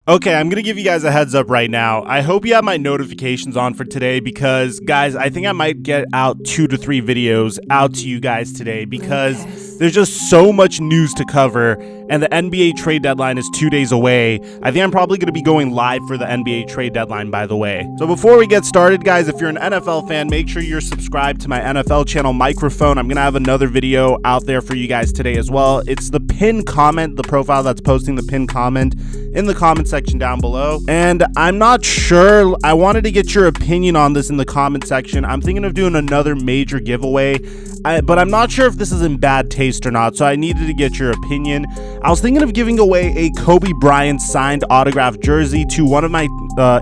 Okay, I'm gonna give you guys a heads up right now. I hope you have my notifications on for today because, guys, I think I might get out 2 to 3 videos out to you guys today because there's just so much news to cover, and the NBA trade deadline is 2 days away. I think I'm probably gonna be going live for the NBA trade deadline, by the way. So before we get started, guys, if you're an NFL fan, make sure you're subscribed to my NFL channel, Microphone. I'm gonna have another video out there for you guys today as well. It's the pinned comment, the profile that's posting the pinned comment in the comment section down below. And I'm not sure, I wanted to get your opinion on this in the comment section. I'm thinking of doing another major giveaway, but I'm not sure if this is in bad taste or not, so I needed to get your opinion. I was thinking of giving away a Kobe Bryant signed autographed jersey to one of my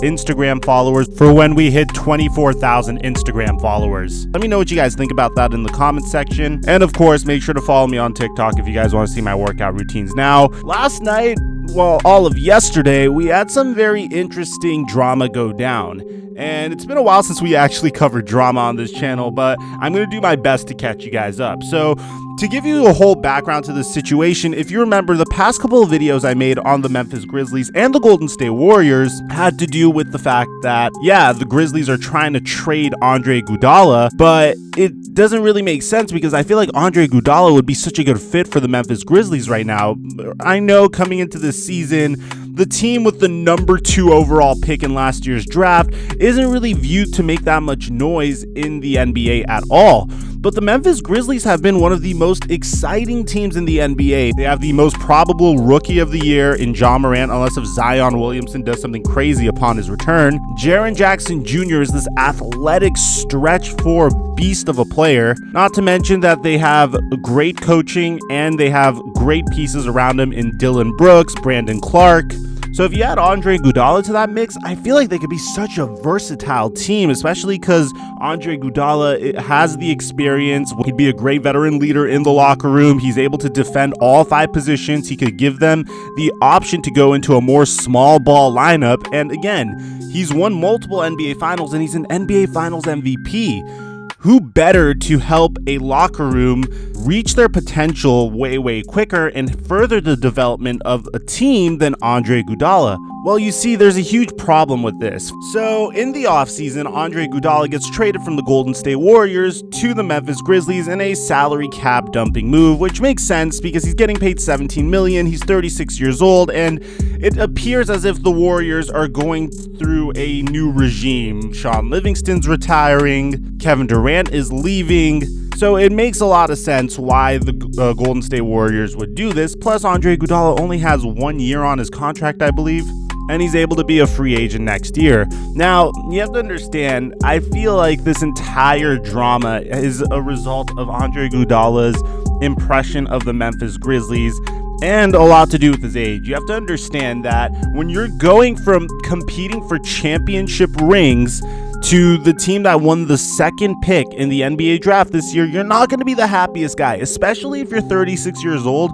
Instagram followers for when we hit 24,000 Instagram followers. Let me know what you guys think about that in the comment section. And of course, make sure to follow me on TikTok if you guys want to see my workout routines. Now, last night, well, all of yesterday, we had some very interesting drama go down. And it's been a while since we actually covered drama on this channel, but I'm going to do my best to catch you guys up. So, to give you a whole background to this situation, if you remember, the past couple of videos I made on the Memphis Grizzlies and the Golden State Warriors had to do with the fact that, yeah, the Grizzlies are trying to trade Andre Iguodala, but it doesn't really make sense because I feel like Andre Iguodala would be such a good fit for the Memphis Grizzlies right now. I know coming into this season, the team with the number 2 overall pick in last year's draft isn't really viewed to make that much noise in the NBA at all. But the Memphis Grizzlies have been one of the most exciting teams in the NBA. They have the most probable rookie of the year in Ja Morant, unless if Zion Williamson does something crazy upon his return. Jaren Jackson Jr. is this athletic stretch 4 beast of a player. Not to mention that they have great coaching and they have great pieces around him in Dylan Brooks, Brandon Clark. So if you add Andre Iguodala to that mix, I feel like they could be such a versatile team, especially because Andre Iguodala has the experience. He'd be a great veteran leader in the locker room. He's able to defend all 5 positions. He could give them the option to go into a more small ball lineup. And again, he's won multiple NBA Finals and he's an NBA Finals MVP. Who better to help a locker room reach their potential way quicker and further the development of a team than Andre Iguodala? Well, you see, there's a huge problem with this. So, in the offseason, Andre Iguodala gets traded from the Golden State Warriors to the Memphis Grizzlies in a salary cap dumping move, which makes sense because he's getting paid $17 million, he's 36 years old, and it appears as if the Warriors are going through a new regime. Sean Livingston's retiring, Kevin Durant is leaving, so it makes a lot of sense why the Golden State Warriors would do this. Plus, Andre Iguodala only has 1 year on his contract, I believe, and he's able to be a free agent next year. Now, you have to understand, I feel like this entire drama is a result of Andre Iguodala's impression of the Memphis Grizzlies and a lot to do with his age. You have to understand that when you're going from competing for championship rings to the team that won the 2nd pick in the NBA draft this year, you're not going to be the happiest guy, especially if you're 36 years old.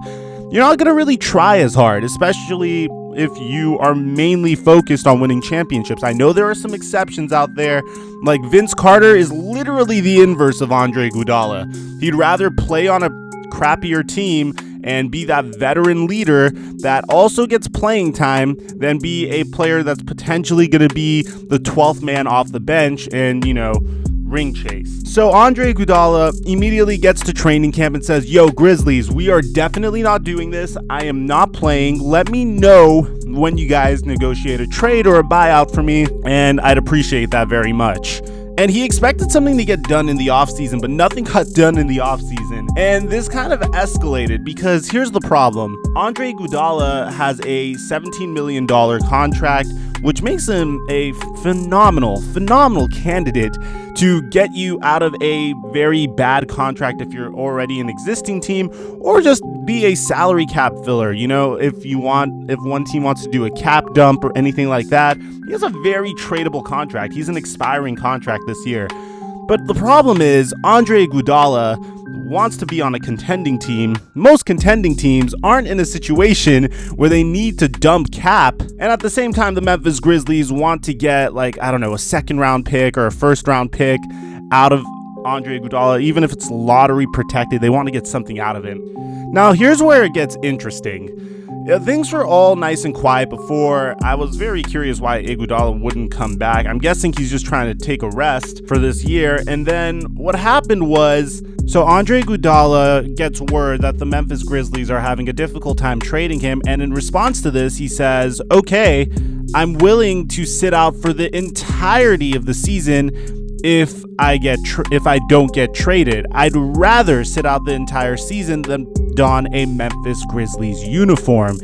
You're not going to really try as hard, especially if you are mainly focused on winning championships. I know there are some exceptions out there, like Vince Carter is literally the inverse of Andre Iguodala. He'd rather play on a crappier team and be that veteran leader that also gets playing time than be a player that's potentially going to be the 12th man off the bench and, you know, ring chase. So Andre Iguodala immediately gets to training camp and says, "Yo, Grizzlies, we are definitely not doing this. I am not playing. Let me know when you guys negotiate a trade or a buyout for me, and I'd appreciate that very much." And he expected something to get done in the offseason, but nothing got done in the offseason. And this kind of escalated because here's the problem. Andre Iguodala has a $17 million contract, which makes him a phenomenal candidate to get you out of a very bad contract if you're already an existing team, or just be a salary cap filler. You know, if one team wants to do a cap dump or anything like that, he has a very tradable contract. He's an expiring contract this year. But the problem is Andre Iguodala wants to be on a contending team. Most contending teams aren't in a situation where they need to dump cap. And at the same time, the Memphis Grizzlies want to get, like, I don't know, a 2nd round pick or a 1st round pick out of Andre Iguodala. Even if it's lottery protected, they want to get something out of him. Now, here's where it gets interesting. things were all nice and quiet before. I was very curious why Iguodala wouldn't come back. I'm guessing he's just trying to take a rest for this year. And then what happened was, so Andre Iguodala gets word that the Memphis Grizzlies are having a difficult time trading him. And in response to this, he says, okay, I'm willing to sit out for the entirety of the season if I don't get traded. I'd rather sit out the entire season than don a Memphis Grizzlies uniform.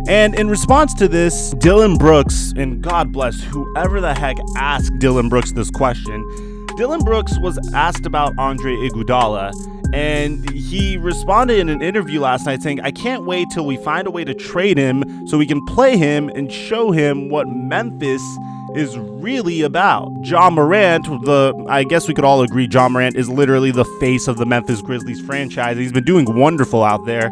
And in response to this, Dillon Brooks, and God bless whoever the heck asked Dillon Brooks this question, Dillon Brooks was asked about Andre Iguodala, and he responded in an interview last night saying, I can't wait till we find a way to trade him so we can play him and show him what Memphis is really about. Ja Morant, I guess we could all agree Ja Morant is literally the face of the Memphis Grizzlies franchise. He's been doing wonderful out there.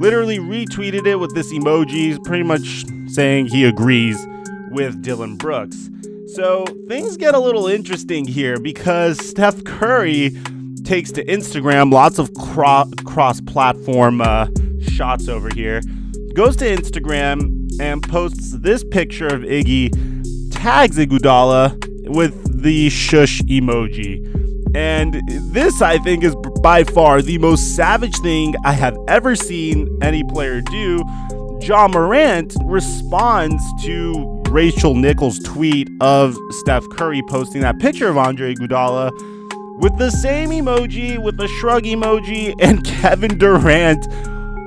Literally retweeted it with this emoji, pretty much saying he agrees with Dillon Brooks. So things get a little interesting here because Steph Curry takes to Instagram, lots of cross-platform shots over here, goes to Instagram and posts this picture of Iggy, tags Iguodala with the shush emoji. And this, I think, is by far the most savage thing I have ever seen any player do. Ja Morant responds to Rachel Nichols' tweet of Steph Curry posting that picture of Andre Iguodala with the same emoji, with the shrug emoji, and Kevin Durant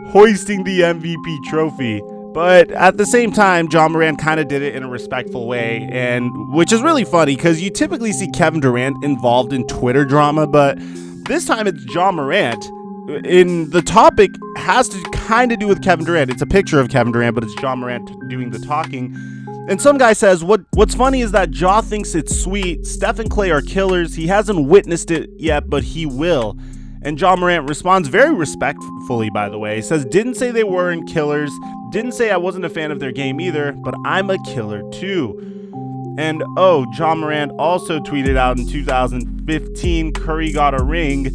hoisting the MVP trophy. But at the same time, Ja Morant kind of did it in a respectful way, and which is really funny because you typically see Kevin Durant involved in Twitter drama, but this time it's Ja Morant. In the topic has to kind of do with Kevin Durant. It's a picture of Kevin Durant, but it's Ja Morant doing the talking. And some guy says, what's funny is that Ja thinks it's sweet. Steph and Clay are killers. He hasn't witnessed it yet, but he will. And Ja Morant responds very respectfully, by the way. He says, didn't say they weren't killers. Didn't say I wasn't a fan of their game either, but I'm a killer too. And Ja Morant also tweeted out in 2015, Curry got a ring.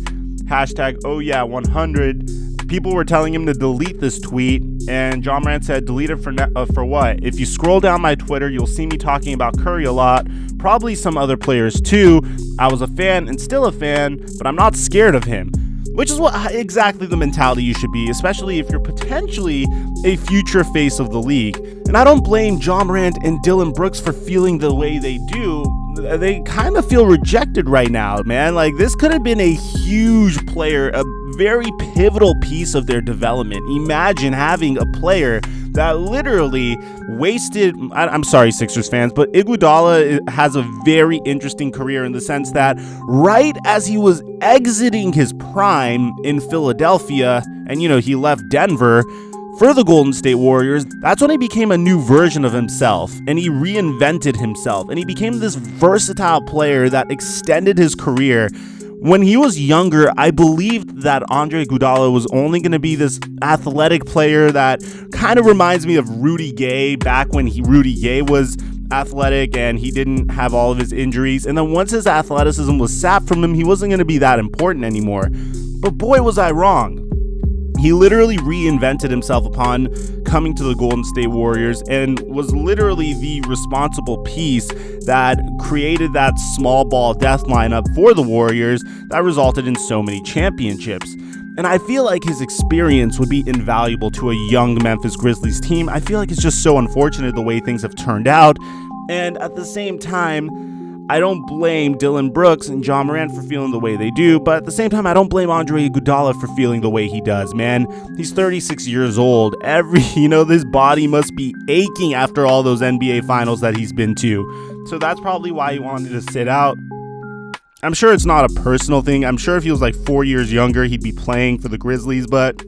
Hashtag #OhYeah100. People were telling him to delete this tweet, and Ja Morant said, delete it for what? If you scroll down my Twitter, you'll see me talking about Curry a lot, probably some other players too. I was a fan and still a fan, but I'm not scared of him. Which is what exactly the mentality you should be, especially if you're potentially a future face of the league. And I don't blame Ja Morant and Dillon Brooks for feeling the way they do. They kind of feel rejected right now, man. Like, this could have been a huge player, a very pivotal piece of their development. Imagine having a player that literally wasted, I'm sorry, Sixers fans, but Iguodala has a very interesting career in the sense that right as he was exiting his prime in Philadelphia, and he left Denver for the Golden State Warriors, that's when he became a new version of himself, and he reinvented himself, and he became this versatile player that extended his career. When he was younger, I believed that Andre Iguodala was only going to be this athletic player that kind of reminds me of Rudy Gay back when Rudy Gay was athletic and he didn't have all of his injuries. And then once his athleticism was sapped from him, he wasn't going to be that important anymore. But boy, was I wrong. He literally reinvented himself upon coming to the Golden State Warriors and was literally the responsible piece that created that small ball death lineup for the Warriors that resulted in so many championships. And I feel like his experience would be invaluable to a young Memphis Grizzlies team. I feel like it's just so unfortunate the way things have turned out. And at the same time, I don't blame Dillon Brooks and Ja Morant for feeling the way they do, but at the same time, I don't blame Andre Iguodala for feeling the way he does, man. He's 36 years old. This body must be aching after all those NBA finals that he's been to. So that's probably why he wanted to sit out. I'm sure it's not a personal thing. I'm sure if he was like 4 years younger, he'd be playing for the Grizzlies, but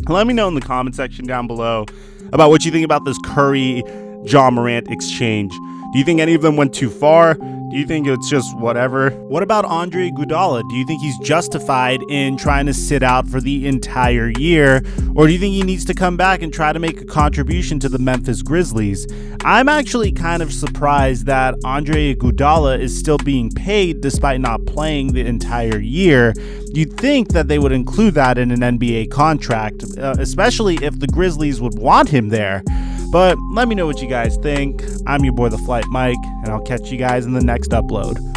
let me know in the comment section down below about what you think about this Curry-Ja Morant exchange. Do you think any of them went too far? Do Do you think it's just whatever? What about Andre Iguodala? Do you think he's justified in trying to sit out for the entire year? Or do you think he needs to come back and try to make a contribution to the Memphis Grizzlies? I'm actually kind of surprised that Andre Iguodala is still being paid despite not playing the entire year. You'd think that they would include that in an NBA contract, especially if the Grizzlies would want him there. But let me know what you guys think. I'm your boy, TheFlightMike, and I'll catch you guys in the next upload.